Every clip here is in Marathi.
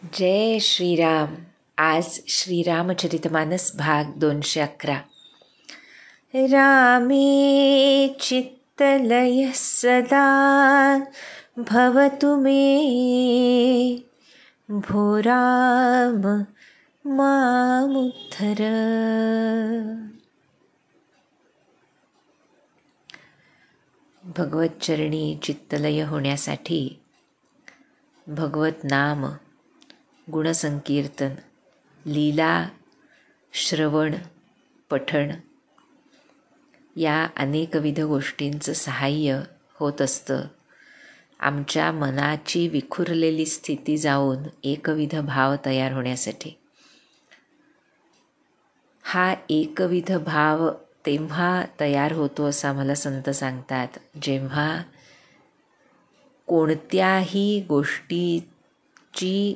जय श्रीराम. आज श्रीरामचरितमानस भाग 211. रामे चित्तलयः सदा भवतु मे, भो राम मामुद्धर. भगवतचरणी चित्तलय होण्यासाठी भगवत नाम, गुणसंकीर्तन, लीला, श्रवण, पठण या अनेकविध गोष्टींचं सहाय्य होत असतं. आमच्या मनाची विखुरलेली स्थिती जाऊन एकविध भाव तयार होण्यासाठी. हा एकविध भाव तेव्हा तयार होतो असं आम्हाला संत सांगतात, जेव्हा कोणत्याही गोष्टीची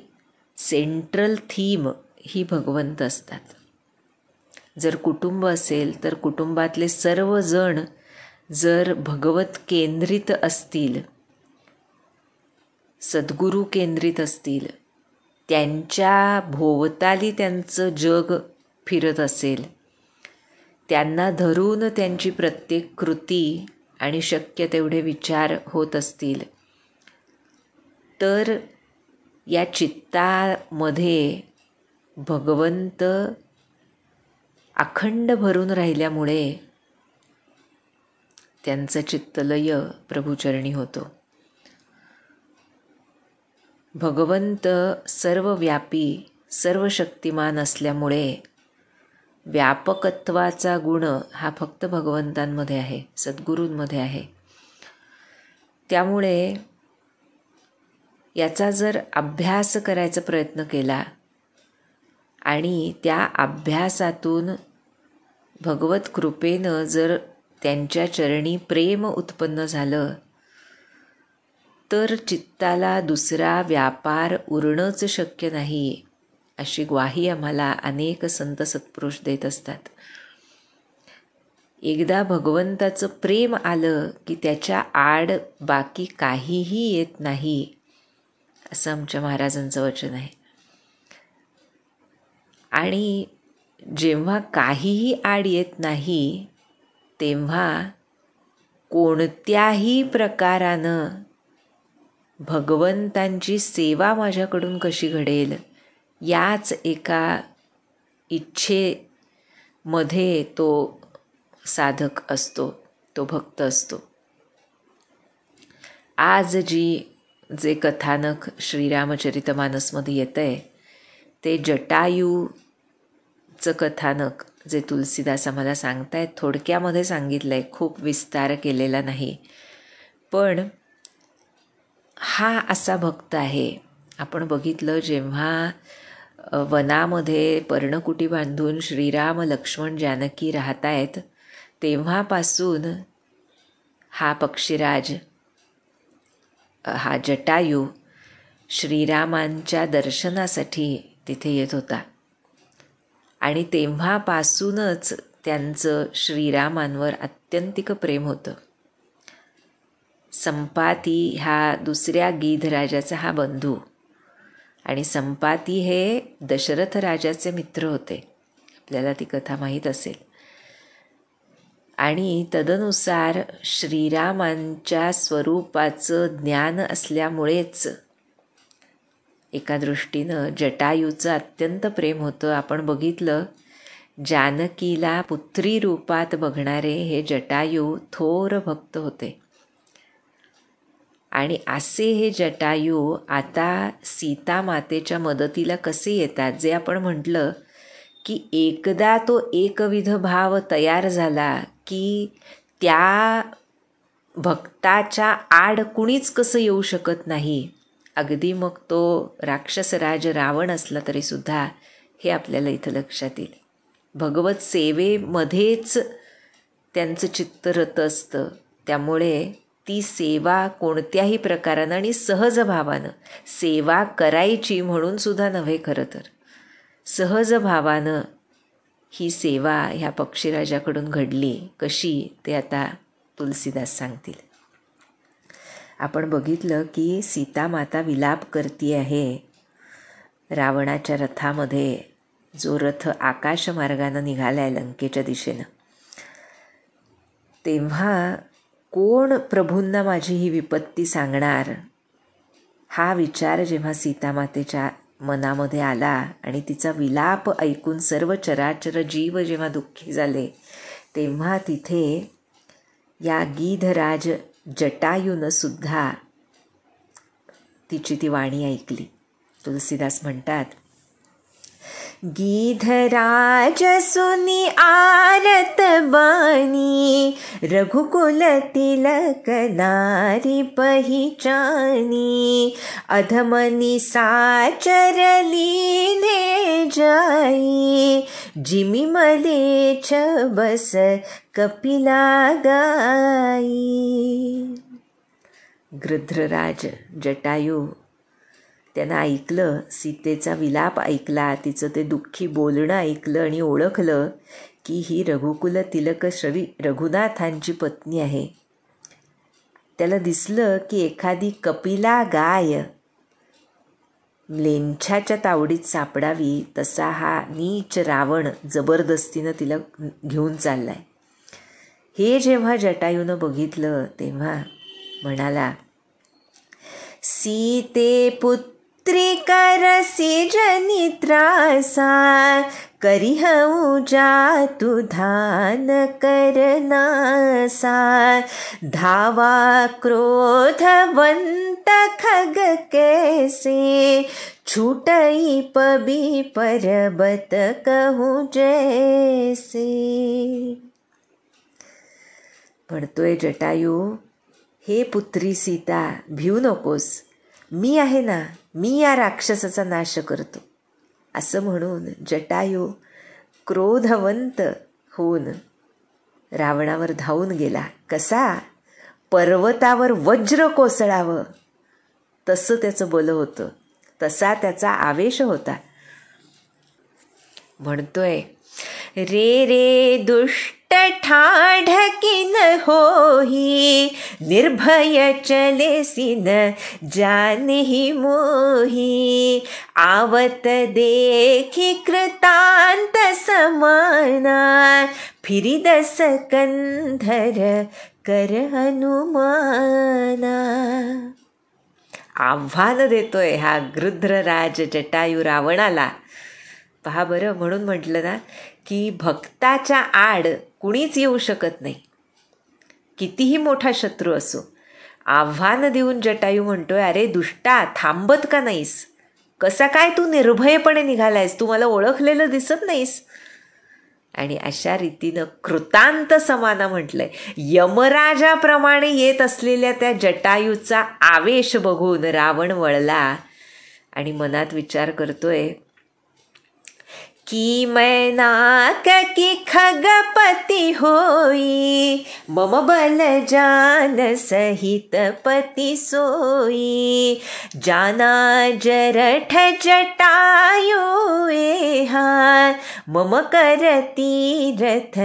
सेंट्रल थीम ही भगवंत असतात. जर कुटुंब असेल तर कुटुंबातले सर्वजण जर भगवत केंद्रित असतील, सद्गुरू केंद्रित असतील, त्यांच्या भोवताली त्यांचं जग फिरत असेल, त्यांना धरून त्यांची प्रत्येक कृती आणि शक्य तेवढे विचार होत असतील, तर या चित्तामध्ये भगवंत अखंड भरून राहिल्यामुळे त्यांचं चित्तलय प्रभुचरणी होतो. भगवंत सर्वव्यापी सर्व शक्तिमान असल्यामुळे व्यापकत्वाचा गुण हा फक्त भगवंतांमध्ये आहे, सद्गुरूंमध्ये आहे. त्यामुळे याचा जर अभ्यास करायचा प्रयत्न केला आणि त्या अभ्यासातून भगवत कृपेनं जर त्यांच्या चरणी प्रेम उत्पन्न झालं, तर चित्ताला दुसरा व्यापार उरणंच शक्य नाही, अशी ग्वाही आम्हाला अनेक संत सत्पुरुष देत असतात. एकदा भगवंताचं प्रेम आलं की त्याच्या आड बाकी काहीही येत नाही, असं आमच्या महाराजांचं वचन आहे. आणि जेव्हा काहीही आड येत नाही, तेव्हा कोणत्याही प्रकारानं भगवंतांची सेवा माझ्याकडून कशी घडेल, याच एका इच्छेमध्ये तो साधक असतो, तो भक्त असतो. आज जे कथानक श्रीरामचरितमानसमध्ये येतं आहे, ते जटायूचं कथानक जे तुलसीदास आम्हाला सांगतायत, थोडक्यामध्ये सांगितलं आहे, खूप विस्तार केलेला नाही. पण हा असा भक्त आहे. आपण बघितलं, जेव्हा वनामध्ये पर्णकुटी बांधून श्रीराम, लक्ष्मण, जानकी राहत आहेत, तेव्हापासून हा पक्षीराज, हा जटायू श्रीरामांच्या दर्शनासाठी तिथे येत होता. आणि तेव्हापासूनच त्यांचं श्रीरामांवर अत्यंतिक प्रेम होतं. संपाती हा दुसऱ्या गीधराजाचा हा बंधू, आणि संपाती हे दशरथ राजाचे मित्र होते. आपल्याला ती कथा माहीत असेल. आणि तदनुसार श्रीरामांच्या स्वरूपाचं ज्ञान असल्यामुळेच एका दृष्टीनं जटायूचं अत्यंत प्रेम होतं. आपण बघितलं, जानकीला पुत्री रूपात बघणारे हे जटायू थोर भक्त होते. आणि असे हे जटायू आता सीता मातेच्या मदतीला कसे येतात, जे आपण म्हटलं की एकदा तो एकविध भाव तयार झाला की त्या भक्ताच्या आड कुणीच कसं येऊ शकत नाही. अगदी मग तो राक्षसराज रावण असला तरीसुद्धा हे आपल्याला इथं लक्षात येईल. भगवत सेवेमध्येच त्यांचं चित्त रत असतं. त्यामुळे ती सेवा कोणत्याही प्रकारानं आणि सहज भावानं सेवा करायची म्हणून सुद्धा नव्हे, खरं तर सहज भावानं ही सेवा ह्या पक्षीराजाकडून घडली. कशी ते आता तुलसीदास सांगतील. आपण बघितलं की सीता माता विलाप करती आहे रावणाच्या रथामध्ये जो रथ आकाशमार्गानं निघालाय लंकेच्या दिशेनं, तेव्हा कोण प्रभूंना माझी ही विपत्ती सांगणार, हा विचार जेव्हा सीतामातेच्या मनामध्ये आला आणि तिचा विलाप ऐकून सर्व चराचर जीव जेव्हा दुःखी झाले, तेव्हा तिथे या गीधराज जटायूनं सुद्धा तिची ती वाणी ऐकली. तुलसीदास म्हणतात, गीधराज सुनी आरत बानी, रघुकुल तिलक नारी पहिचानी, अधमनी साचरली ने जाई, जिमी मलेच बस कपिला गाई. गृध्रराज जटायू त्यानं ऐकलं, सीतेचा विलाप ऐकला, तिचं ते दुःखी बोलणं ऐकलं आणि ओळखलं की ही रघुकुल तिलक श्री रघुनाथांची पत्नी आहे. त्याला दिसलं की एखादी कपिला गाय लेंछाच्या तावडीत सापडावी तसा हा नीच रावण जबरदस्तीनं तिला घेऊन चाललाय. हे जेव्हा जटायूनं बघितलं तेव्हा म्हणाला, सीते पुत्री करसी जनी त्रासा, करिहऊ जातु धान करनासा, धावा क्रोधवंत खग कैसे, छूटई पबी पर्वत कहूँ जैसे. म्हणतोय जटायू, हे पुत्री सीता, भिऊ नकोस, मी आहे ना, मी या राक्षसाचा नाश करतो. असं म्हणून जटायू क्रोधवंत होऊन रावणावर धावून गेला. कसा? पर्वतावर वज्र कोसळावं तसं त्याचं बल होतं, तसा त्याचा आवेश होता. म्हणतोय, रे रे दुष्ट ठाढकिन होही, निर्भय चलेसिन जानहि मोही, आवत देखी कृतांत समाना, फिरिदस कंधर कर हनुमाना. आव्हान देतोय हा गृध्रराज जटायू रावणाला. पहा बरं, म्हणून म्हटलं ना की भक्ताच्या आड कुणीच येऊ शकत नाही, कितीही मोठा शत्रू असो. आव्हान देऊन जटायू म्हणतोय, अरे दुष्टा, थांबत का नाहीस? कसा काय तू निर्भयपणे निघालायस? तू मला ओळखलेलं दिसत नाहीस? आणि अशा रीतीनं कृतांत समाना म्हटलंय. यमराजाप्रमाणे येत असलेल्या त्या जटायूचा आवेश बघून रावण वळला आणि मनात विचार करतोय की मैनाक की खगपति होई, मम बल जान सहित पति सोई, जाना जरठ जटायु एहा, मम कर तीरथ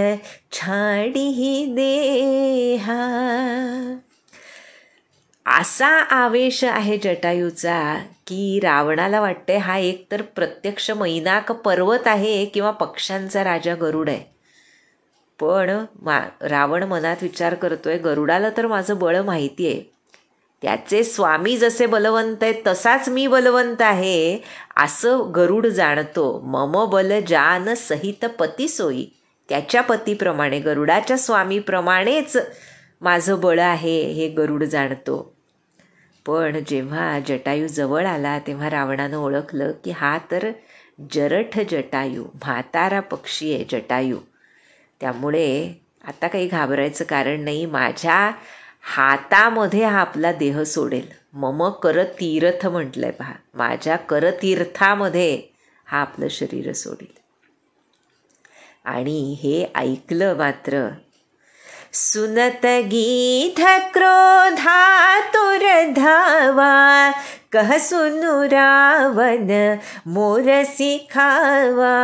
छाडी देहा. असा आवेश आहे जटायूचा की रावणाला वाटते हा एक तर प्रत्यक्ष मैनाक पर्वत आहे किंवा पक्ष्यांचा राजा गरुड आहे. पण रावण मनात विचार करतोय, गरुडाला तर माझं बळ माहिती आहे, त्याचे स्वामी जसे बलवंत आहेत तसाच मी बलवंत आहे असं गरुड जाणतो. मम बल जान सहित पती सोयी, त्याच्या पतीप्रमाणे गरुडाच्या स्वामीप्रमाणेच माझं बळ आहे हे गरुड जाणतो. पण जेव्हा जटायू जवळ आला तेव्हा रावणानं ओळखलं की हा तर जरठ जटायू, म्हातारा पक्षी आहे जटायू. त्यामुळे आता काही घाबरायचं कारण नाही, माझ्या हातामध्ये हा आपला देह सोडेल. मम कर तीर्थ म्हटलंय पहा, माझ्या करतीर्थामध्ये हा आपलं शरीर सोडेल. आणि हे ऐकलं मात्र सुनत गीध क्रोधातुर धावा, कह सुनु रावण मोर सिखावा,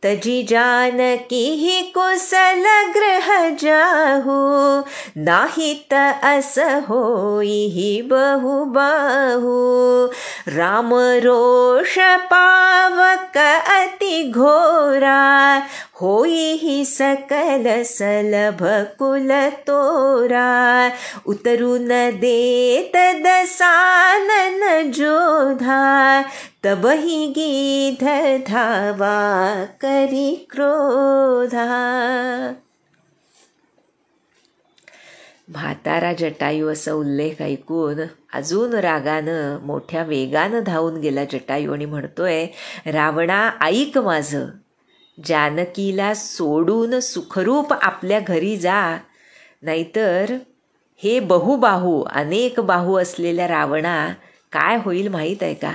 तजी जानकी ही कुशल गृह जाहू, नाहित अस होई बहु बाहू, राम रोष पावक अति घोरा, होई ही सकल सलभ कुल तोरा, उतरून देत दसानन जोधा, तबही गीध धावा करी क्रोधा. म्हातारा जटायू असा उल्लेख ऐकून अजून रागानं मोठ्या वेगानं धावून गेला जटायू आणि म्हणतोय, रावणा ऐक माझं, जानकीला सोडून सुखरूप आपल्या घरी जा, नाहीतर हे बहुबाहू अनेक बाहू असलेल्या रावणा काय होईल माहीत आहे का?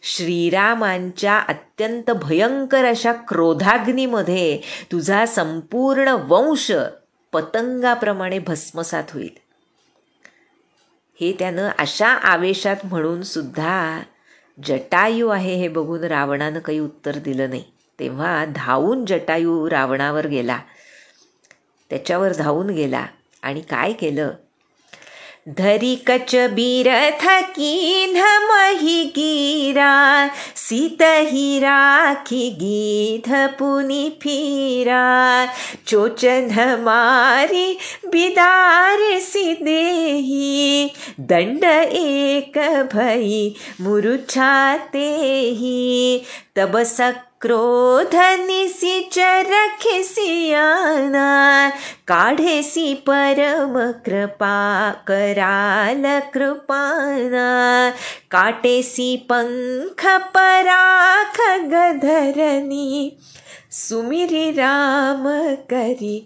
श्रीरामांच्या अत्यंत भयंकर अशा क्रोधाग्नीमध्ये तुझा संपूर्ण वंश पतंगाप्रमाणे भस्मसात होईल. हे त्यानं अशा आवेशात म्हणून सुद्धा जटायू आहे हे बघून रावणानं काही उत्तर दिलं नाही. तेव्हा धावून जटायू रावणावर गेला, त्याच्यावर धावून गेला आणि काय केलं? धरी कच बीर थकीन मही गिरा, सीतही राखी गीध पुनि फिरा, चोचन मारी बिदार सी देही, दंड एक भई मुरुछाते ही, तब क्रोध निसिचर खिसियाना, काढेसी परम कृपा कराल कृपाना, काटेसी पंख पराख गधरनी, सुमिरी राम करी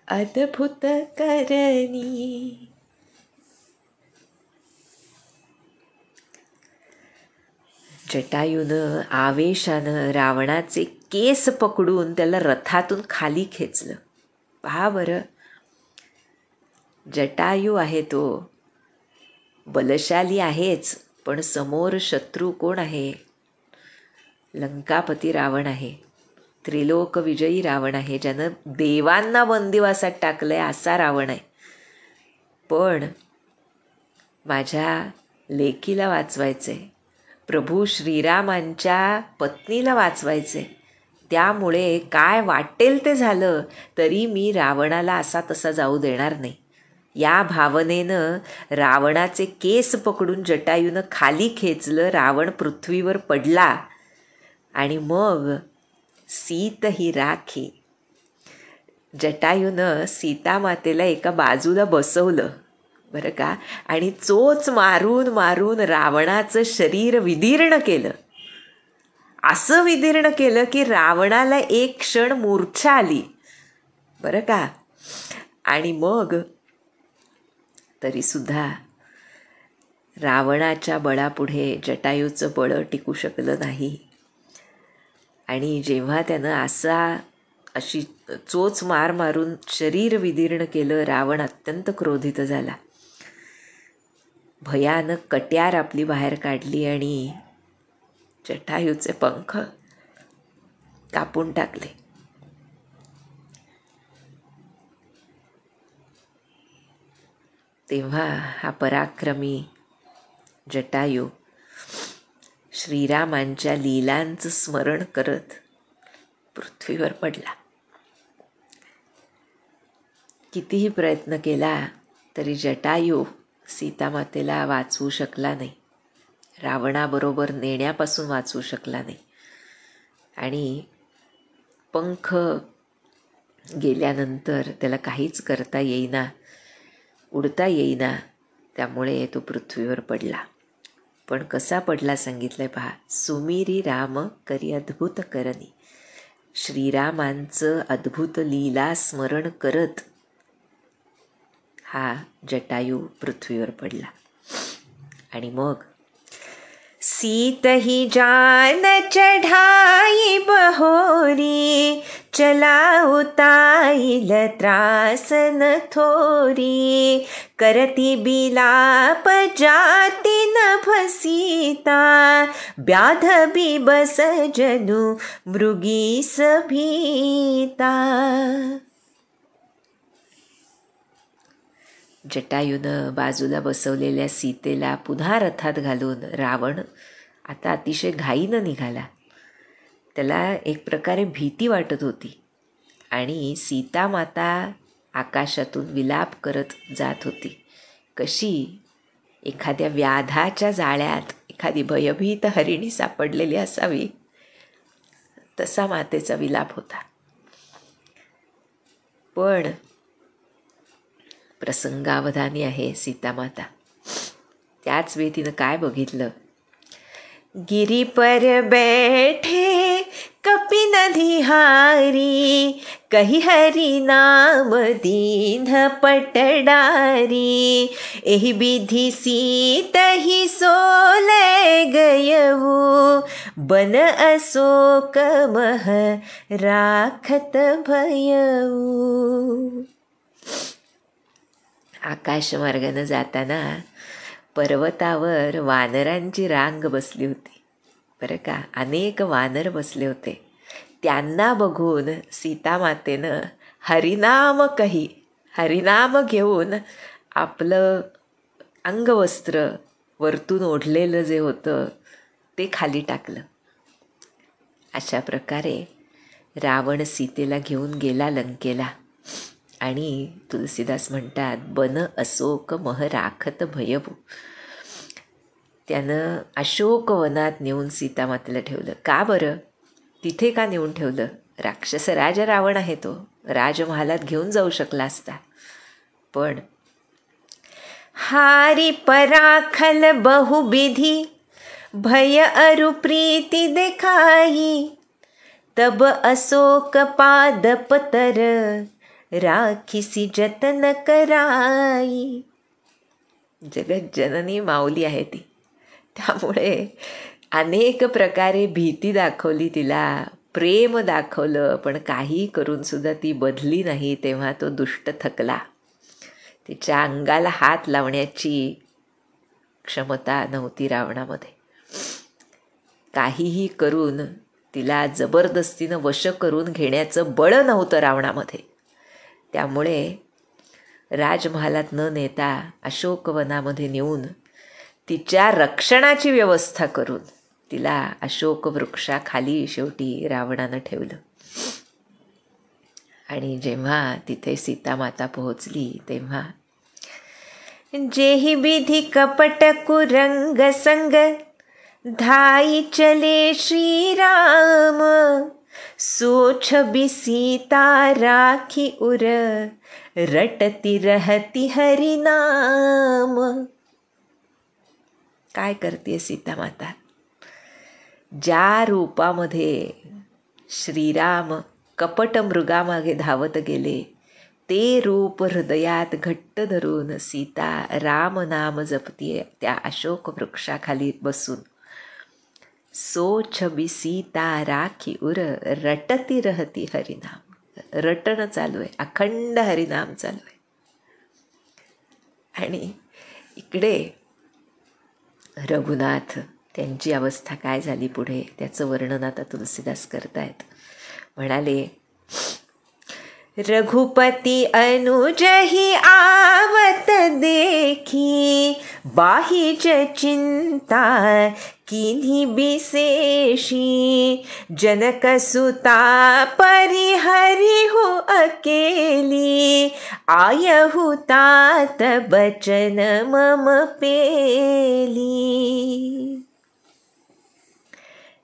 अद्भुत करनी. जटायूनं आवेशानं रावणाचे केस पकडून त्याला रथातून खाली खेचलं. पहा बरं, जटायू आहे तो बलशाली आहेच, पण समोर शत्रू कोण आहे? लंकापती रावण आहे, त्रिलोक विजयी रावण आहे, ज्यानं देवांना बंदिवासात टाकलंय असा रावण आहे. पण माझ्या लेकीला वाचवायचंय, प्रभू श्रीरामांच्या पत्नीला वाचवायचे, त्यामुळे काय वाटेल ते झालं तरी मी रावणाला असा तसा जाऊ देणार नाही. या भावनेनं रावणाचे केस पकडून जटायूनं खाली खेचलं. रावण पृथ्वीवर पडला आणि मग सीत ही राखी. जटायूनं सीतामातेला एका बाजूला बसवलं बरं का, आणि चोच मारून मारून रावणाचं शरीर विदीर्ण केलं. असं विदीर्ण केलं की रावणाला एक क्षण मूर्छा आली बरं का. आणि मग तरीसुद्धा रावणाच्या बळापुढे जटायूचं बळ टिकू शकलं नाही. आणि जेव्हा त्यानं अशी चोच मार मारून शरीर विदीर्ण केलं, रावण अत्यंत क्रोधित झाला. भयानक कट्यार आपली बाहेर काढली आणि जटायूचे पंख कापून टाकले. तेव्हा हा पराक्रमी जटायू श्रीरामांच्या लीलांचं स्मरण करत पृथ्वीवर पडला. कितीही प्रयत्न केला तरी जटायू सीतामातेला वाचवू शकला नाही, रावणाबरोबर नेण्यापासून वाचवू शकला नाही. आणि पंख गेल्यानंतर त्याला काहीच करता येईना, उडता येईना, त्यामुळे तो पृथ्वीवर पडला. पण कसा पडला सांगितलंय पहा. सुमिरी राम करी अद्भुत करणी. श्रीरामांचं अद्भुत लीला स्मरण करत हा जटायू पृथ्वीवर पडला. आणि मग सीत ही जान चढ़ाई बहोरी, चलावताईल त्रास न थोरी, करती बिलाप जाती न भसीता, व्याध बिबस जनु मृगीस भीता. जटायूनं बाजूला बसवलेल्या सीतेला पुन्हा रथात घालून रावण आता अतिशय घाईनं निघाला. त्याला एक प्रकारे भीती वाटत होती आणि सीता माता आकाशातून विलाप करत जात होती. कशी एखाद्या व्याधाच्या जाळ्यात एखादी भयभीत हरिणी सापडलेली असावी तसा मातेचा विलाप होता. पण प्रसंगावधानी आहे सीतामाता. त्याच वेळी तिनं काय बघितलं? गिरी पर बैठे कपिन धिहारी, कही हरि नाम दीन पटडारी, एहि विधि सीत ही सोले गयऊ, बन अशोक मह राखत भयऊ. आकाशमार्गानं जाताना पर्वतावर वानरांची रांग बसली होती बरं का. अनेक वानर बसले होते. त्यांना बघून सीतामातेनं हरिनाम घेऊन आपलं अंगवस्त्र वरतून ओढलेलं जे होतं ते खाली टाकलं. अशा प्रकारे रावण सीतेला घेऊन गेला लंकेला. आणि तुलसीदास म्हणतात, बन अशोक मह राखत भयभू. त्यानं अशोक वनात नेऊन सीतामातेला ठेवलं. का बरं? तिथे का नेऊन ठेवलं? राक्षस राजा रावण आहे तो. राजमहालात घेऊन जाऊ शकला असता. पण हारी पराखल बहुविधी, भय अरु प्रीति देखाई, तब अशोक पादपतर, राखीसी जतन कराई. जगत जननी माऊली आहे ती. त्यामुळे अनेक प्रकारे भीती दाखवली तिला, प्रेम दाखवलं, पण काही करून सुद्धा ती बदली नाही. तेव्हा तो दुष्ट थकला. तिच्या अंगाला हात लावण्याची क्षमता नव्हती रावणामध्ये. काहीही करून तिला जबरदस्तीनं वश करून घेण्याचं बळ नव्हतं रावणामध्ये. त्यामुळे राजमहालात न नेता अशोकवनामध्ये नेऊन तिच्या रक्षणाची व्यवस्था करून तिला अशोक वृक्षाखाली शेवटी रावणानं ठेवलं. आणि जेव्हा तिथे सीतामाता पोहोचली तेव्हा जेही विधी कपट कुरंग संग, धाई चले श्रीराम, सोछ बी सीता राखी उर, रटती रहती हरिनाम. काय करते सीतामाता? ज्या रूपामध्ये श्रीराम कपट मृगामागे धावत गेले ते रूप हृदयात घट्ट धरून सीता राम नाम जपतीये त्या अशोक वृक्षाखाली बसून. सो छबी सीता राखी उर, रटती रहती हरिनाम. रटणं चालू आहे, अखंड हरिनाम चालू आहे. आणि इकडे रघुनाथ त्यांची अवस्था काय झाली पुढे त्याचं वर्णन आता तुलसीदास करतायत. म्हणाले, रघुपती अनुजही आवत देखी, बाहीज चिंता किन्ही विशेषी, जनक सुता परिहरि हो अकेली, आयहु तात बचन मम पेली.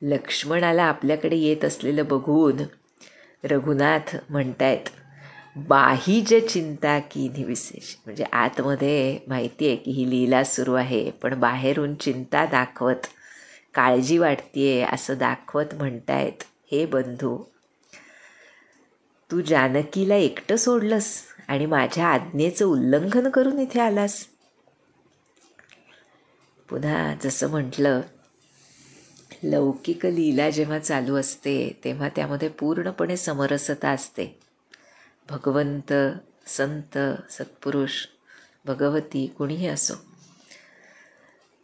लक्ष्मणाला आपल्याकडे येत असलेलं बघून रघुनाथ म्हणतायत, बाहीज चिंता किन्ही विशेष. म्हणजे आतमध्ये माहिती आहे की ही लीला सुरू आहे, पण बाहेरून चिंता दाखवत, काळजी वाटतेय असं दाखवत म्हणतायत, हे बंधू तू जानकीला एकटं सोडलंस आणि माझ्या आज्ञेचं उल्लंघन करून इथे आलास. पुन्हा जसं म्हटलं, लौकिक लीला जेव्हा चालू असते तेव्हा त्यामध्ये पूर्णपणे समरसता असते. भगवंत, संत, सत्पुरुष, भगवती कुणीही असो,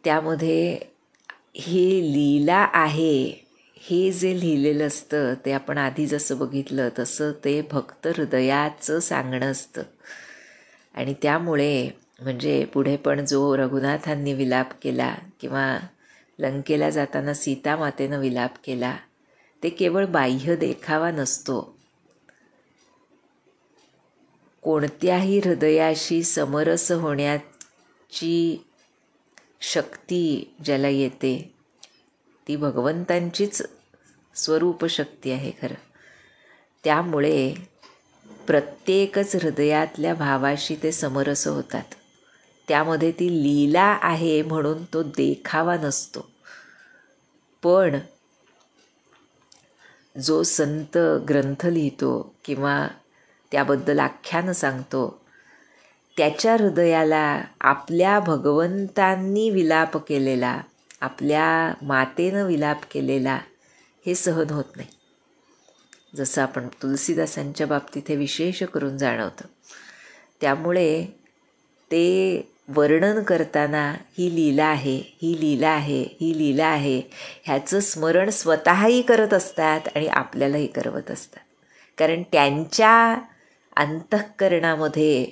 त्यामध्ये ही लीला आहे हे जे लिहिलेलं असतं ते आपण आधी जसं बघितलं तसं ते भक्त हृदयाचं सांगणं असतं. आणि त्यामुळे म्हणजे पुढे पण जो रघुनाथांनी विलाप केला किंवा लंकेला जाताना सीतामातेनं विलाप केला, ते केवळ बाह्य देखावा नसतो. कोणत्याही हृदयाशी समरस होण्याची शक्ती ज्याला येते ती भगवंतांचीच स्वरूप शक्ती आहे खरं. त्यामुळे प्रत्येकच हृदयातल्या भावाशी ते समरस होतात. त्यामध्ये ती लीला आहे म्हणून तो देखावा नसतो. पण जो संत ग्रंथ लिहितो किंवा त्याबद्दल आख्यानं सांगतो, त्याच्या हृदयाला आपल्या भगवंतांनी विलाप केलेला, आपल्या मातेनं विलाप केलेला हे सहन होत नाही. जसं आपण तुलसीदासांच्या बाबतीत हे विशेष करून जाणवतं. त्यामुळे ते वर्णन करताना ही लीला आहे, ही लीला आहे, ही लीला आहे ह्याचं स्मरण स्वतःही करत असतात आणि आपल्यालाही करवत असतात. कारण त्यांच्या अंतःकरणामध्ये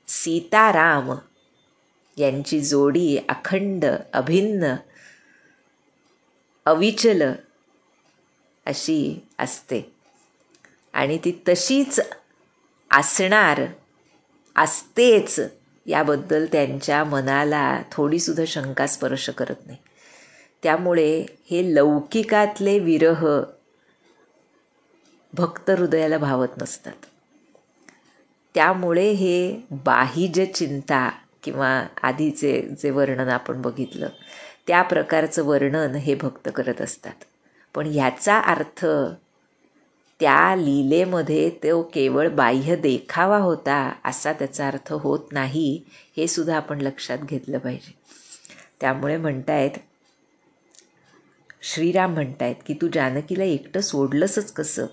सीताराम यांची जोडी अखंड, अभिन्न, अविचल अशी असते आणि ती तशीच असणार, असतेच याबद्दल त्यांच्या मनाला थोडीसुद्धा शंका स्पर्श करत नाही. त्यामुळे हे लौकिकातले विरह भक्त हृदयाला भावत नसतात. त्यामुळे हे बाह्य चिंता किंवा आधीचे जे वर्णन आपण बघितलं त्या प्रकारचं वर्णन हे भक्त करत असतात. पण ह्याचा अर्थ त्या लीलेमध्ये तो केवळ बाह्य देखावा होता असा त्याचा अर्थ होत नाही, हे सुद्धा आपण लक्षात घेतलं पाहिजे. त्यामुळे म्हणतायत, श्रीराम म्हणतायत की तू जानकीला एकटं सोडलंसच कसं?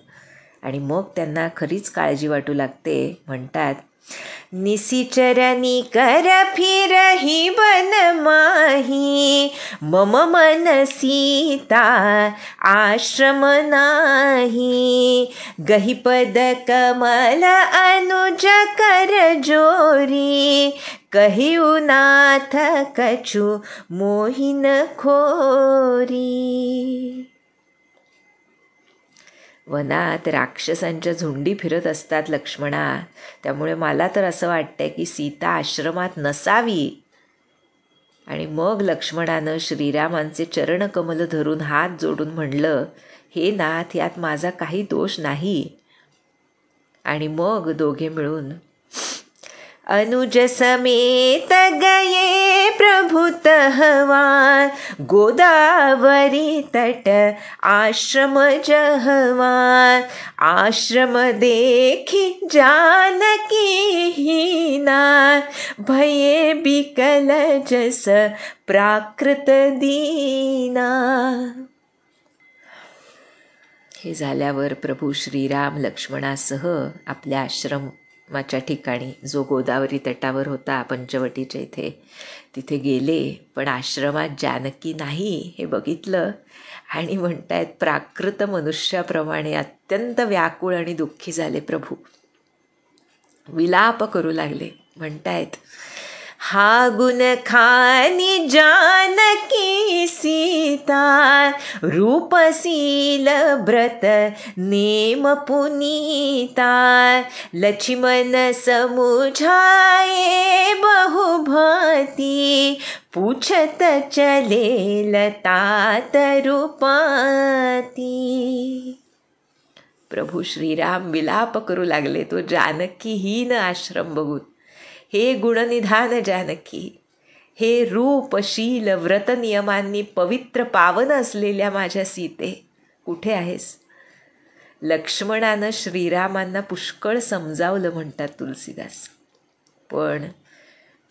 आणि मग त्यांना खरीच काळजी वाटू लागते. म्हणतात, निशिचरणी कर फिरही बन माही, मम मन सीता आश्रम नाही, गहिपद कमल अनुज कर जोरी, कहिउ नाथ कछु मोहिन खोरी. वनात राक्षसांच्या झुंडी फिरत असतात लक्ष्मणा. त्यामुळे मला तर असं वाटतंय की सीता आश्रमात नसावी. आणि मग लक्ष्मणानं श्रीरामांचे चरणकमल धरून हात जोडून म्हणलं, हे नाथ, यात माझा काही दोष नाही. आणि मग दोघे मिळून अनुज समेत गये प्रभु तहवान, गोदावरी तट आश्रम जहवान, आश्रम देखी जानकी हीना, भये बिकल जस प्राकृत दीना. हे झाल्यावर प्रभू श्रीराम लक्ष्मणासह आपल्या आश्रमाच्या ठिकाणी, जो गोदावरी तटावर होता पंचवटीच्या इथे, तिथे गेले. पण आश्रमात जानकी नाही हे बघितलं आणि म्हणतायत प्राकृत मनुष्याप्रमाणे अत्यंत व्याकुळ आणि दुःखी झाले प्रभू. विलाप करू लागले. म्हणतायत, हा गुण खानी जानकी सीता, रूपशील व्रत नेम पुनीता, लक्ष्मण समुझाए बहुभाती, पूछत चले तात रूपाती. प्रभू श्रीराम विलाप करू लागले तो जानकीहीन आश्रम बघून. हे गुणनिधान जानकी, हे रूपशील व्रत नियमांनी पवित्र पावन असलेल्या माझ्या सीते, कुठे आहेस? लक्ष्मणानं श्रीरामांना पुष्कळ समजावलं म्हणतात तुलसीदास. पण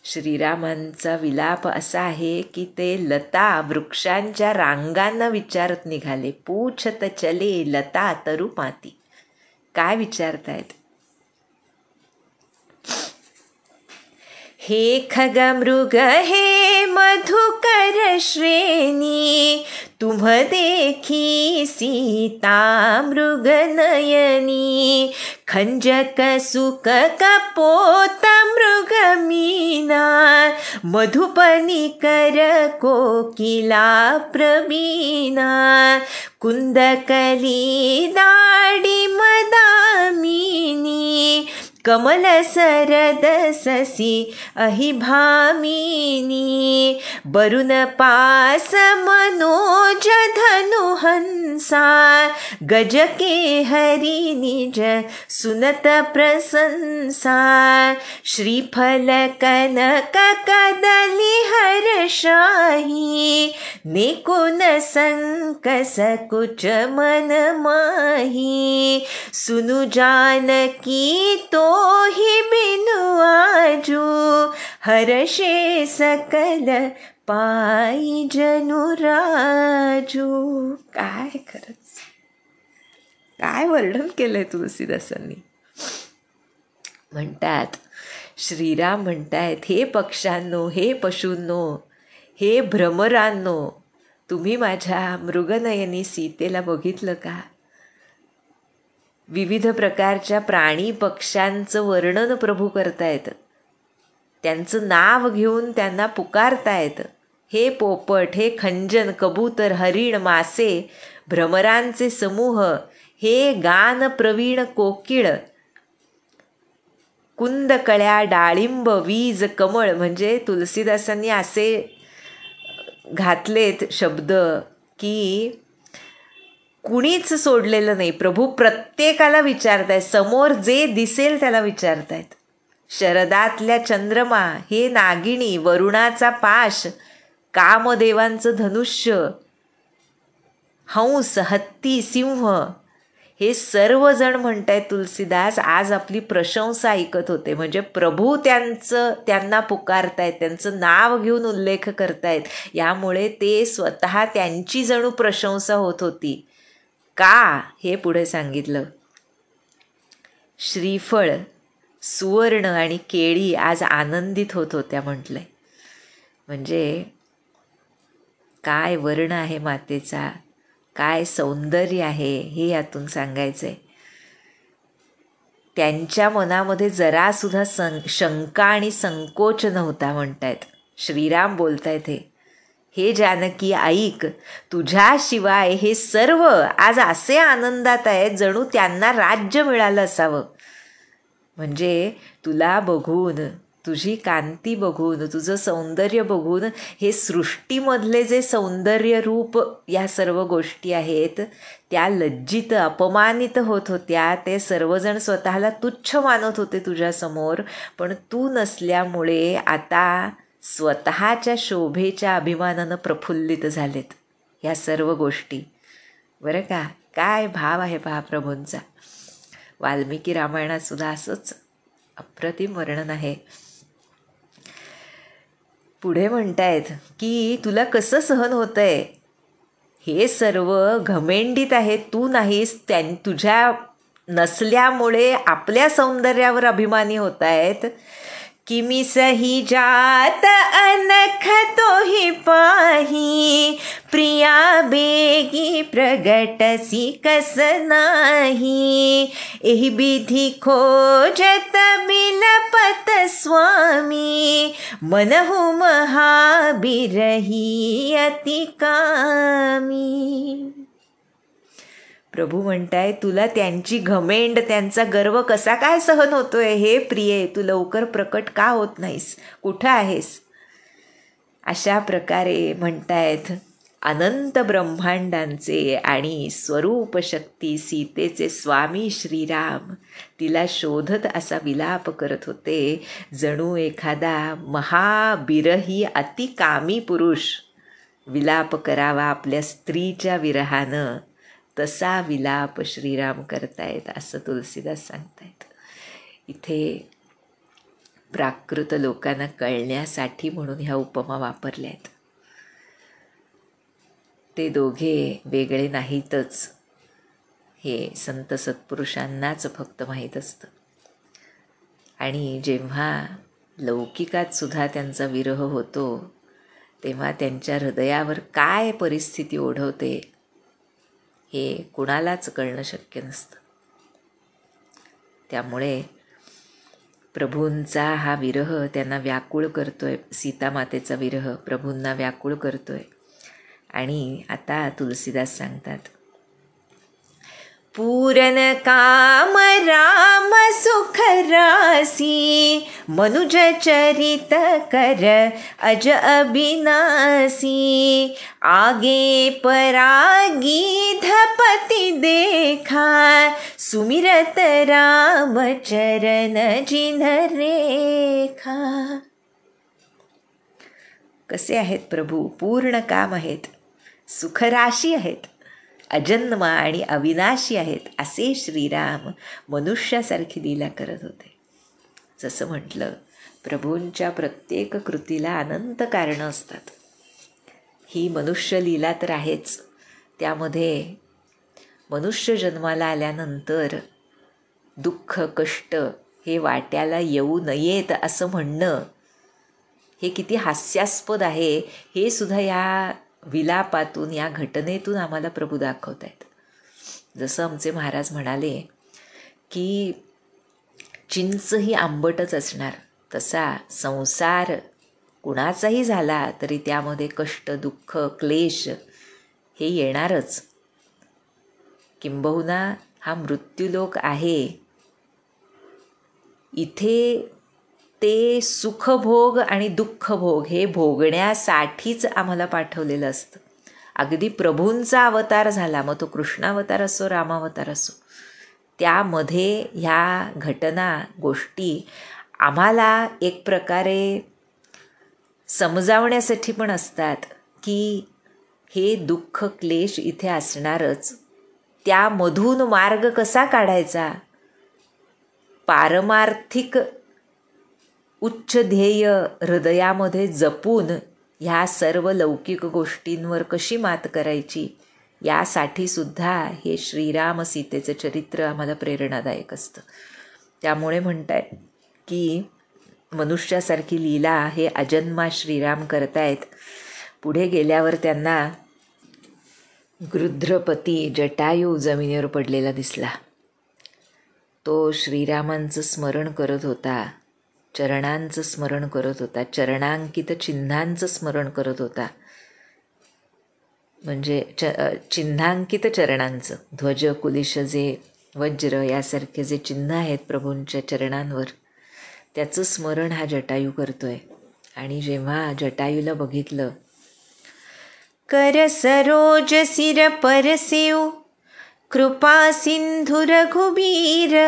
श्रीरामांचा विलाप असा आहे की ते लता वृक्षांच्या रांगांना विचारत निघाले. पूछत चले लता तरुपाती. काय विचारतायत? हे खग मृग हे मधुकर श्रेणी, तुम देखी सीता मृग नयनी, खंजक सुक कपोत मृग मीना, मधुपनी कर कोकिला प्रवीणा, कुंदकली दाडी मदामिनी, कमल सरद ससी अहिभामिनी, बरुन पास मनोज धनु हंसा, गज के हरि निज सुनत प्रशंसा, श्रीफल कनक कदली हर्षाही, नेकुन संकस कुच मन माही, सुनु जानकी तो ही बिनु आजू, हर्षे सकल पाई जनु राजू. काय खरंच, काय वर्णन केलंय तुलसीदासांनी. म्हणतात, श्रीराम म्हणतायत, हे पक्ष्यांनो, हे पशूंनो, हे भ्रमरांनो, तुम्ही माझ्या मृगनयनी सीतेला बघितलं का? विविध प्रकारच्या प्राणी पक्ष्यांचं वर्णन प्रभू करतायत. त्यांचं नाव घेऊन त्यांना पुकारतायत. हे पोपट, हे खंजन, कबूतर, हरिण, मासे, भ्रमरांचे समूह, हे गान प्रवीण कोकिळ, कुंदकळ्या, डाळिंब, वीज, कमळ. म्हणजे तुलसीदासांनी असे घातलेत शब्द की कुणीच सोडलेलं नाही. प्रभू प्रत्येकाला विचारतायत, समोर जे दिसेल त्याला विचारतायत. शरदातल्या चंद्रमा, हे नागिणी, वरुणाचा पाश, कामदेवांचं धनुष्य, हंस, हत्ती, सिंह, हे सर्वजण म्हणतायत तुलसीदास आज आपली प्रशंसा ऐकत होते. म्हणजे प्रभू त्यांना पुकारतायत, त्यांचं नाव घेऊन उल्लेख करतायत. यामुळे ते स्वतः त्यांची जणू प्रशंसा होत होती. का हे पुढे सांगितलं. श्रीफळ, सुवर्ण आणि केळी आज आनंदित होत होत्या म्हटलंय. म्हणजे काय वर्ण आहे मातेचा, काय सौंदर्य आहे हे यातून सांगायचंय. त्यांच्या मनामध्ये जरासुद्धा शंका आणि संकोच नव्हता म्हणतायत. श्रीराम बोलतायत, हे जानकी ऐक, तुझ्याशिवाय हे सर्व आज असे आनंदात आहेत जणू त्यांना राज्य मिळालं असावं. म्हणजे तुला बघून, तुझी कांती बघून, तुझं सौंदर्य बघून हे सृष्टीमधले जे सौंदर्य रूप या सर्व गोष्टी आहेत त्या लज्जित, अपमानित होत होत्या. ते सर्वजण स्वतःला तुच्छ मानत होते तुझ्यासमोर. पण तू नसल्यामुळे आता स्वतःच्या शोभेच्या अभिमानानं प्रफुल्लित झालेत ह्या सर्व गोष्टी. बरं का, काय भाव आहे पहा प्रभूंचा. वाल्मिकी रामायणात सुद्धा असंच अप्रतिम वर्णन आहे. पुढे म्हणतायत की तुला कसं सहन होतंय, हे सर्व घमेंडीत आहेत, तू नाहीस. तुझ्या नसल्यामुळे आपल्या सौंदर्यावर अभिमानी होत आहेत. किमी सही जात अनख तोहि पाही, प्रिया बेगी प्रगटसी कस नाही, एहि विधि खोजत बिलपत स्वामी, मनहु महाबिरही अति कामी. प्रभू म्हणताय, तुला त्यांची घमेंड, त्यांचा गर्व कसा काय सहन होतोय? हे प्रिये, तू लवकर प्रकट का होत नाहीस? कुठं आहेस? अशा प्रकारे म्हणतायत अनंत ब्रह्मांडांचे आणि स्वरूप शक्ती सीतेचे स्वामी श्रीराम तिला शोधत असा विलाप करत होते. जणू एखादा महाबिरही अतिकामी पुरुष विलाप करावा आपल्या स्त्रीच्या विरहानं, तसा विलाप श्रीराम करतायत असं तुलसीदास सांगतायत. इथे प्राकृत लोकांना कळण्यासाठी म्हणून ह्या उपमा वापरल्या आहेत. ते दोघे वेगळे नाहीतच हे संत सत्पुरुषांनाच फक्त माहीत असतं. आणि जेव्हा लौकिकात सुद्धा त्यांचा विरह होतो तेव्हा त्यांच्या हृदयावर काय परिस्थिती ओढवते हे कुणालाच कळणं शक्य नसतं. त्यामुळे प्रभूंचा हा विरह त्यांना व्याकुळ करतोय, सीतामातेचा विरह प्रभूंना व्याकुळ करतोय. आणि आता तुलसीदास सांगतात, पूरन काम राम सुख रासी, मनुज चरित कर अज अबिनासी, आगे परागी धपति देखा, सुमिरत राम चरण जिन रेखा. कसे आहेत प्रभू? पूर्ण काम आहेत, सुखराशी आहेत, अजन्म आणि अविनाशी आहेत, असे श्रीराम मनुष्यासारखी लीला करत होते. जसं म्हटलं, प्रभूंच्या प्रत्येक कृतीला अनंत कारणं असतात. ही मनुष्य लीला तर आहेच. त्यामध्ये मनुष्य जन्माला आल्यानंतर दुःख कष्ट हे वाट्याला येऊ नयेत असं म्हणणं हे किती हास्यास्पद आहे हे सुद्धा या विलापातून, या घटनेतून आम्हाला प्रभू दाखवत आहेत. जसं आमचे महाराज म्हणाले की चिंच ही आंबटच असणार, तसा संसार कुणाचाही झाला तरी त्यामध्ये कष्ट दुःख क्लेश हे येणारच. किंबहुना हा मृत्यूलोक आहे, इथे ते सुखभोग आणि दुःखभोग हे भोगण्यासाठीच आम्हाला पाठवलेलं असतं. अगदी प्रभूंचा अवतार झाला, मग तो कृष्णावतार असो रामावतार असो, त्यामध्ये ह्या घटना गोष्टी आम्हाला एक प्रकारे समजावण्यासाठी पण असतात की हे दुःख क्लेश इथे असणारच, त्यामधून मार्ग कसा काढायचा, पारमार्थिक उच्च ध्येय हृदयामध्ये जपून ह्या सर्व लौकिक गोष्टींवर कशी मात करायची, यासाठी सुद्धा हे श्रीराम सीतेचं चरित्र आम्हाला प्रेरणादायक असतं. त्यामुळे म्हणताय की मनुष्यासारखी लीला हे अजन्मा श्रीराम करतायत. पुढे गेल्यावर त्यांना गृध्रपती जटायू जमिनीवर पडलेला दिसला. तो श्रीरामांचं स्मरण करत होता, चरणांचं स्मरण करत होता, चरणांकित चिन्हांचं स्मरण करत होता. म्हणजे चिन्हांकित चरणांचं, ध्वज कुलिश जे वज्र यासारखे जे चिन्ह आहेत प्रभूंच्या चरणांवर, त्याचं स्मरण हा जटायू करतोय. आणि जेव्हा जटायूला बघितलं, कर सरोज सिर परसेऊ, कृपा सिंधु रघुबीर,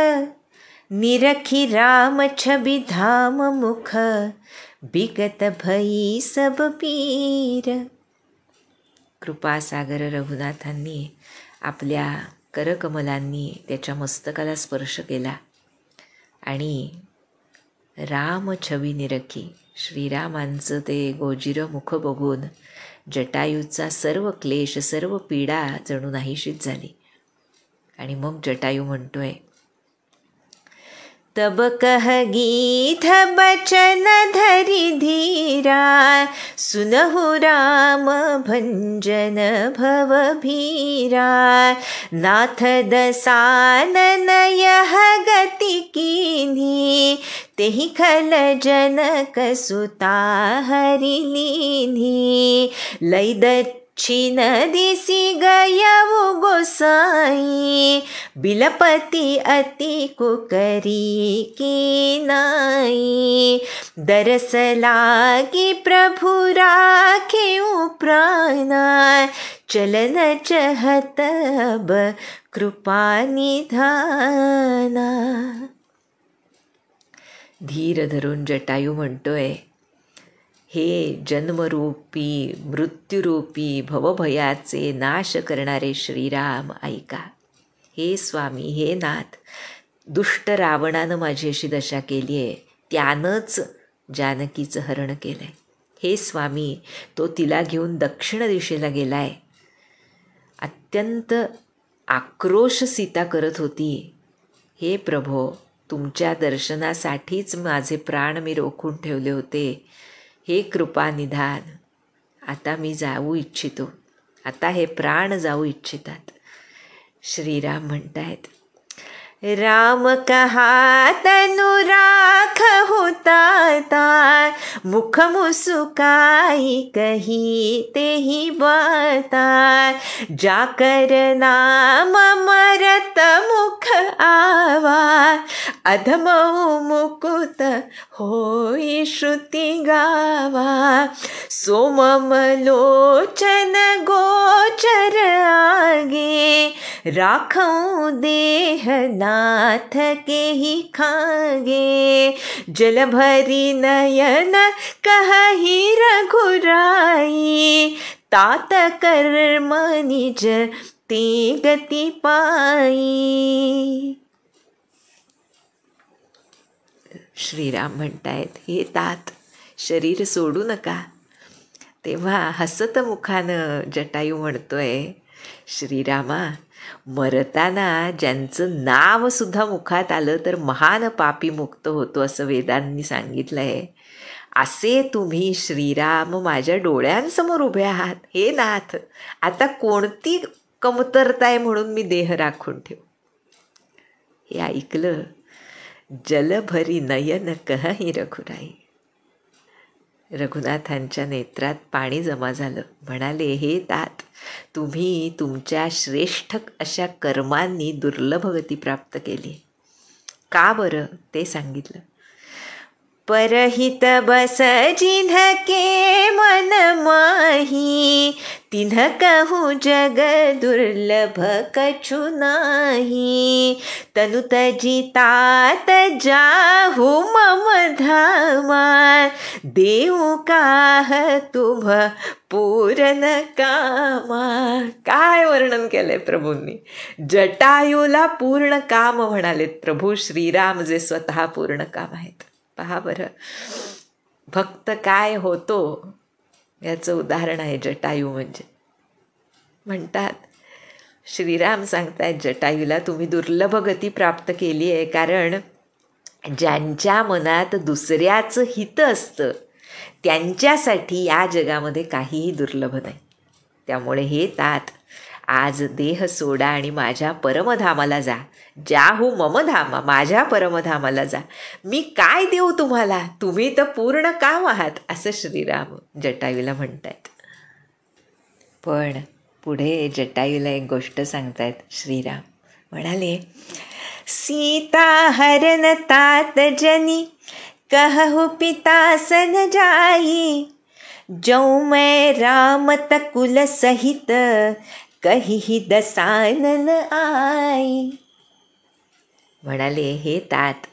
निरखी राम छबि धाम मुख, बिगत भई सब पीर. कृपासागर रघुनाथांनी आपल्या करकमलांनी त्याच्या मस्तकाला स्पर्श केला आणि राम छबी निरखी, श्रीरामांचं ते गोजिर मुख बघून जटायूचा सर्व क्लेश सर्व पीडा जणू नाहीशीच झाली. आणि मग जटायू म्हणतोय, तब कह गीत बचन धरि धीरा, सुनहु राम भंजन भव भीरा, नाथ दसानन यह गति कीन्ही, तेहि खल जनक सुता हरि लीन्ही, लई दक्षिण दिसि गयउ गोसाई, बिलपति अति कुकरी कीनाई, दरस लागी प्रभु राखेउ प्राणा, चलन चहत अब कृपा निधाना. धीर धरून जटायू म्हणतोय, हे जन्मरूपी मृत्यूरूपी भवभयाचे नाश करणारे श्रीराम ऐका. हे स्वामी, हे नाथ, दुष्ट रावणानं माझी अशी दशा केली आहे, त्यानंच जानकीचं हरण केलंय. हे स्वामी, तो तिला घेऊन दक्षिण दिशेला गेलाय. अत्यंत आक्रोश सीता करत होती, हे प्रभो, तुमच्या दर्शनासाठीच माझे प्राण मी रोखून ठेवले होते, हे कृपानिधान. आता मी जाऊ इच्छितो, आता हे प्राण जाऊ इच्छितात. श्रीराम म्हणतायत, राम कहा तनु राखहु ताता, मुख मुसुकाई कही तेहि बाता, जाकर नाम मरत मुख आवा, अधमऊ मुकुत होई श्रुति गावा, सोमम लोचन गोचर आगे, राखऊं देह नाथ के ही खागे, जल भरी नयन कहि रघुराई, तात कर्म निज ते गति पाई. श्रीराम म्हणतायत, हे तात, शरीर सोडू नका. तेव्हा हसत मुखानं जटायू म्हणतोय, श्रीरामा, मरताना ज्यांचं नाव सुद्धा मुखात आलं तर महान पापी मुक्त होतो असं वेदांनी सांगितलंय. असे तुम्ही श्रीराम माझ्या डोळ्यांसमोर उभे आहात. हे नाथ, आता कोणती कमतरता आहे म्हणून मी देह राखून ठेवू. हे ऐकलं, जलभरी नयन कहि रघुराई. रघुनाथांच्या नेत्रात पाणी जमा झालं. म्हणाले, हे तात, तुम्ही तुमच्या श्रेष्ठ अशा कर्मांनी दुर्लभ गती प्राप्त केली. का बरं ते सांगितलं. परहित बस जिन्ह के मन माही, तिन्ह कहूँ जग दुर्लभ कछु नाही, तनु तजी तात जाहु मम धामा, देऊ काह तुभ पूर्ण कामा. काय वर्णन केलंय प्रभूंनी. जटायूला पूर्ण काम म्हणालेत प्रभू श्रीराम, जे स्वतः पूर्ण काम आहेत. पहा बरं, भक्त काय होतो याचं उदाहरण आहे जटायू. म्हणजे म्हणतात, श्रीराम सांगतायत जटायूला, तुम्ही दुर्लभ गती प्राप्त केली आहे, कारण ज्यांच्या मनात दुसऱ्याचं हित असतं त्यांच्यासाठी या जगामध्ये काहीही दुर्लभ नाही. त्यामुळे हे तात, आज देह सोडा आणि माझ्या परमधामाला जा. जाहू मम धामा, माझ्या परमधामाला जा. मी काय देऊ तुम्हाला, तुम्ही तर पूर्ण काम आहात, असं श्रीराम जटायूला म्हणतायत. पण पुढे जटायूला एक गोष्ट सांगतायत श्रीराम. म्हणाले, सीता हरण तात जनी, कहु पिता सन जाई, जौ मैं राम तकुल सहित, कही दसानन आई. म्हणाले, हे तात,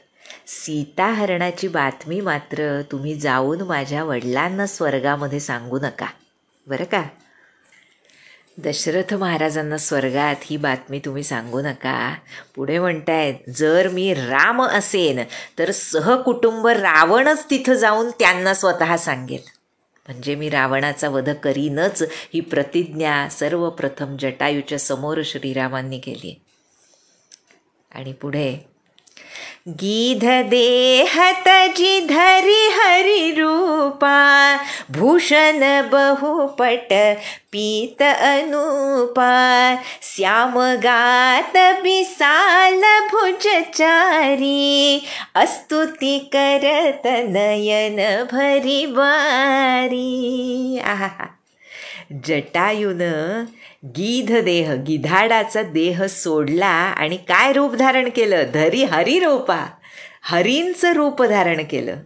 सीताहरणाची बातमी मात्र तुम्ही जाऊन माझ्या वडिलांना स्वर्गामध्ये सांगू नका, बरं का. दशरथ महाराजांना स्वर्गात ही बातमी तुम्ही सांगू नका. पुढे म्हणतायत, जर मी राम असेन तर सहकुटुंब रावणच तिथं जाऊन त्यांना स्वतः सांगेल. म्हणजे मी रावणाचा वध करीनच, ही प्रतिज्ञा सर्वप्रथम जटायूच्या समोर श्रीरामांनी केली. आणि पुढे, गीध देह तजी धरी हरी रूपा, भूषण बहुपट पीत अनुपा, श्याम गात विशाल भुज चारी, स्तुति करत नयन भरी बारी. आहा, जटायूनं गीध देह, गिधाडाचा देह सोडला आणि काय रूप धारण केलं. धरी हरिरूपा, हरींचं रूप धारण केलं.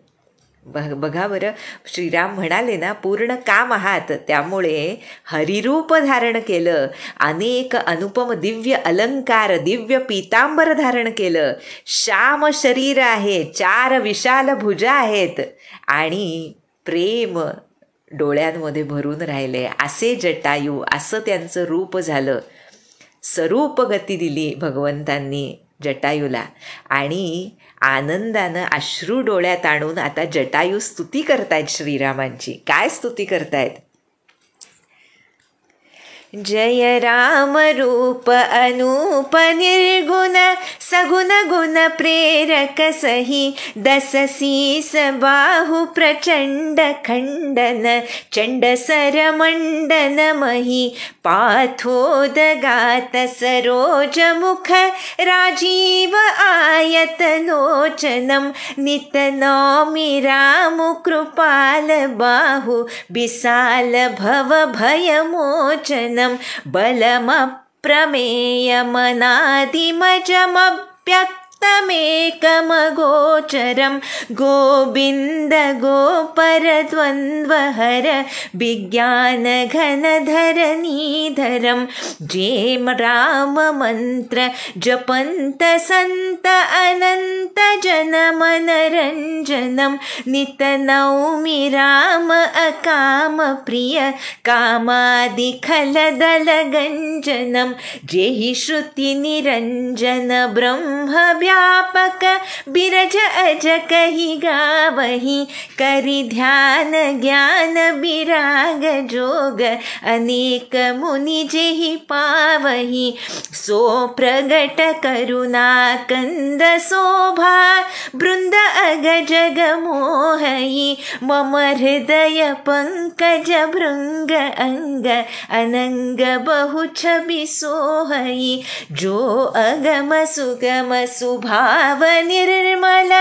बघा बरं, श्रीराम म्हणाले ना, पूर्ण काम आहात, त्यामुळे हरिरूप धारण केलं. अनेक अनुपम दिव्य अलंकार, दिव्य पीतांबर धारण केलं. श्याम शरीर आहे, 4 विशाल भुजा आहेत आणि प्रेम डोळ्यांमध्ये भरून राहिले. असे जटायू, असं त्यांचं रूप झालं. स्वरूप गती दिली भगवंतांनी जटायूला. आणि आनंदानं अश्रू डोळ्यात आणून आता जटायू स्तुती करतायत श्रीरामांची. काय स्तुती करतायत? जय राम रूप अनूप निर्गुण सगुण गुण प्रेरक सही दस शीस बाहु प्रचंड खंडन चंड सर मंडन मही पाथोदगात सरोज मुख राजीव आयत लोचनम नित नौमि राम कृपाल बाहु विशाल भव भय मोचनम बलमप्रमेयमनादिमजमव्यक्तमेकमगोचरं गोविन्द गोपरद्वन्द्वहर विज्ञानघनधरणीधरं जेम राम मंत्र जपन्त संत अनंत जनमनरञ्जनं नित नौमि राम अकाम प्रिय कामादिखलदलगञ्जनं जेहि श्रुति निरञ्जन ब्रह्म व्यापक बिरज अज कहि गावहि करि ध्यान ज्ञान विराग जोग अनेक मुनि जेहि पावहि सो प्रगट करुणा कंद शोभा बृंद अग जग मोहहि मम हृदय पंकज भृंग अंग अनंग बहु छवि सोहहि जो अगम सुगम सुभाव निर्मल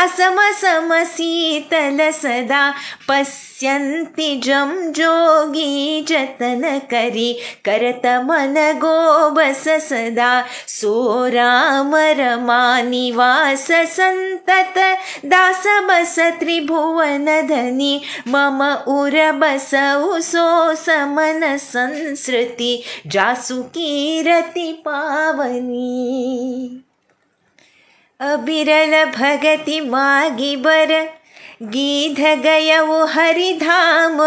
असम सम शीतल सदा पश्यन्ति जम जोगी जतन करी करत मन गोबस सदा सो राम रमा निवास संतत दास बस त्रिभुवन धनी मम उर बसउ सो समन संस्कृति जासु कीरति पावनी अबिरल भगति मागी बर गीध गयउ हरिधाम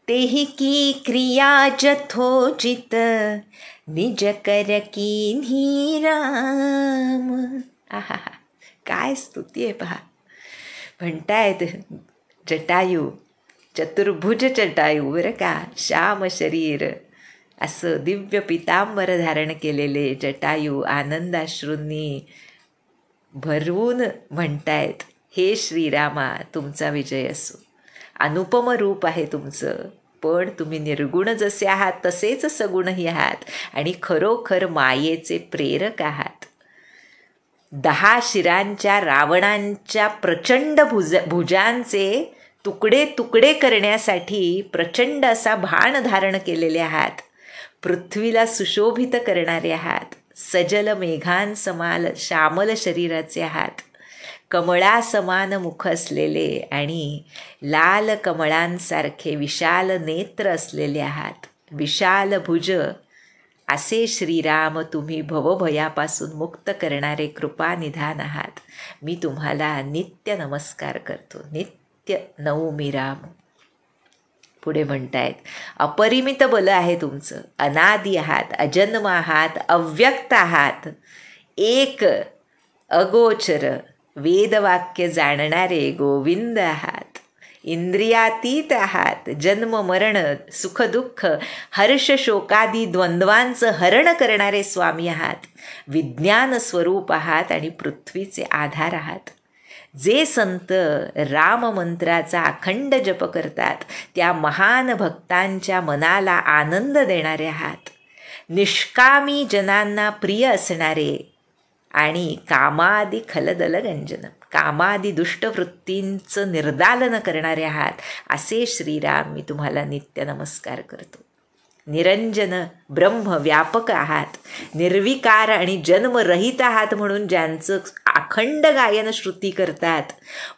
तेहि की क्रिया जथोचित निज कर कीन्ही राम. आहा, काय स्तुती आहे पहा. म्हणतायत जटायू, चतुर्भुज जटायू बरं का, श्याम शरीर असं दिव्य पितांबर धारण केलेले जटायू आनंदाश्रूंनी भरवून म्हणतायत, हे श्रीरामा तुमचा विजय असो. अनुपम रूप आहे तुमचं, पण तुम्ही निर्गुण जसे आहात तसेच सगुणही आहात आणि खरोखर मायेचे प्रेरक आहात. 10 शिरांच्या रावणांच्या प्रचंड भुजांचे तुकडे तुकडे करण्यासाठी प्रचंड असा भाण धारण केलेले आहात. पृथ्वीला सुशोभित करणारे आहात. सजल मेघांसमाल श्यामल शरीराचे आहात. कमळा समान मुख असलेले आणि लाल कमळांसारखे विशाल नेत्र असलेले आहात. विशाल भुज असे श्रीराम तुम्ही भवभयापासून मुक्त करणारे कृपानिधान आहात. मी तुम्हाला नित्य नमस्कार करतो. नित्य नौमि राम. पुढे म्हणतायत, अपरिमित बल आहे तुमचं. अनादि आहात, अजन्म आहात, अव्यक्त आहात, एक अगोचर वेदवाक्य जाणणारे गोविंद आहात. इंद्रियातीत आहात. जन्म मरण सुख दुःख हर्ष शोकादी द्वंद्वांचं हरण करणारे स्वामी आहात. विज्ञान स्वरूप आहात आणि पृथ्वीचे आधार आहात. जे संत राम मंत्राचा अखंड जप करतात त्या महान भक्तांच्या मनाला आनंद देणारे आहात. निष्कामी जनांना प्रिय असणारे आणि कामादी खलदल गंजन कामादी दुष्टवृत्तींचं निर्दालन करणारे आहात. असे श्रीराम मी तुम्हाला नित्य नमस्कार करतो. निरंजन ब्रह्म व्यापक आहात. निर्विकार आणि जन्मरहित आहात म्हणून ज्यांचं अखंड गायन श्रुती करतात.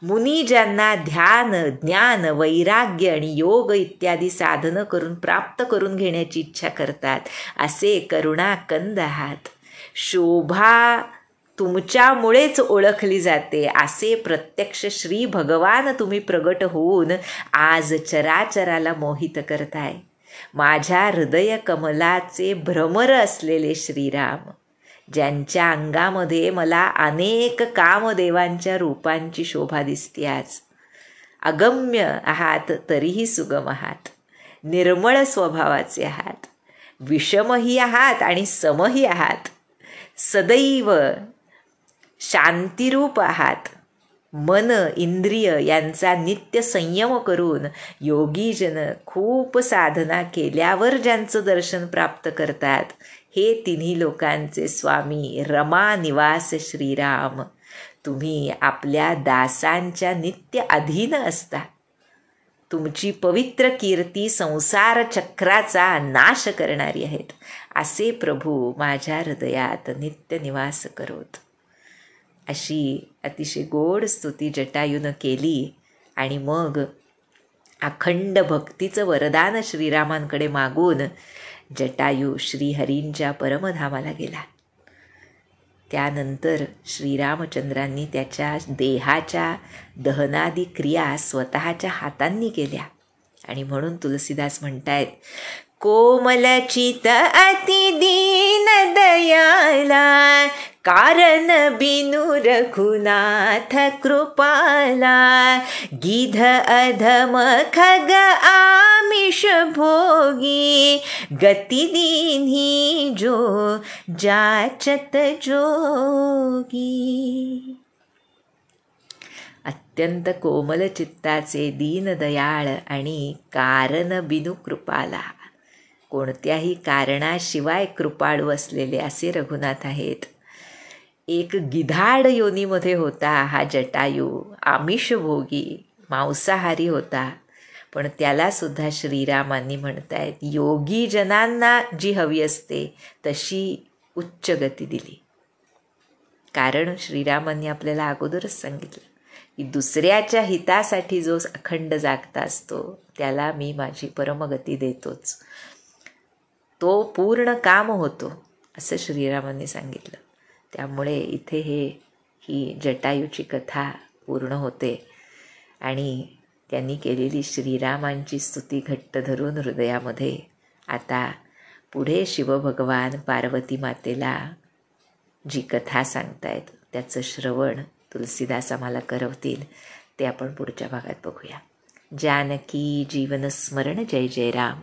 मुनी ज्यांना ध्यान ज्ञान वैराग्य आणि योग इत्यादी साधनं करून प्राप्त करून घेण्याची इच्छा करतात असे करुणाकंद आहात. शोभा तुमच्यामुळेच ओळखली जाते असे प्रत्यक्ष श्री भगवान तुम्ही प्रगट होऊन आज चराचराला मोहित करताय. माझ्या हृदय कमलाचे भ्रमर असलेले श्रीराम, ज्यांच्या अंगामध्ये मला अनेक कामदेवांच्या रूपांची शोभा दिसते आज. अगम्य आहात तरीही सुगम आहात, निर्मळ स्वभावाचे आहात, विषमही आहात आणि समही आहात, सदैव शांतिरूप आहात. मन इंद्रिय यांचा नित्य संयम करून योगीजन खूप साधना केल्यावर ज्यांचं दर्शन प्राप्त करतात, हे तिन्ही लोकांचे स्वामी रमा निवास श्रीराम. तुम्ही आपल्या दासांच्या नित्य अधीन असता. तुमची पवित्र कीर्ती संसार चक्राचा नाश करणारी आहेत. असे प्रभू माझ्या हृदयात नित्य निवास करोत. अशी अतिशय गोड स्तुती जटायूनं केली आणि मग अखंड भक्तीचं वरदान श्रीरामांकडे मागून जटायू श्रीहरींच्या परमधामाला गेला. त्यानंतर श्रीरामचंद्रांनी त्याच्या देहाच्या दहनादी क्रिया स्वतःच्या हातांनी केल्या. आणि म्हणून तुलसीदास म्हणतायत, कोमलचित अति दीन दयाला, कारण बिनु रघुनाथ कृपाला, गिध अधम खग आमिष भोगी, गति दीन्ही जो जाचत जोगी. अत्यंत कोमल चित्ताचे, दीनदयाळ आणि कारण बिनु कृपाला, कोणत्याही कारणाशिवाय कृपाळू असलेले असे रघुनाथ आहेत. एक गिधाड योनीमध्ये होता हा जटायू, आमिषभोगी, मांसाहारी होता, पण त्याला सुद्धा श्रीरामांनी म्हणतायत योगी जनांना जी हवी असते तशी उच्च गती दिली. कारण श्रीरामांनी आपल्याला अगोदरच सांगितलं की दुसऱ्याच्या हितासाठी जो अखंड जागता असतो त्याला मी माझी परमगती देतोच, तो पूर्ण काम होतो असं श्रीरामांनी सांगितलं. त्यामुळे इथे ही जटायूची कथा पूर्ण होते आणि त्यांनी केलेली श्रीरामांची स्तुती घट्ट धरून हृदयामध्ये आता पुढे शिवभगवान पार्वती मातेला जी कथा सांगतायत त्याचं श्रवण तुलसीदास आम्हाला करवतील, ते आपण पुढच्या भागात बघूया. जानकी जीवन स्मरण. जय जय राम.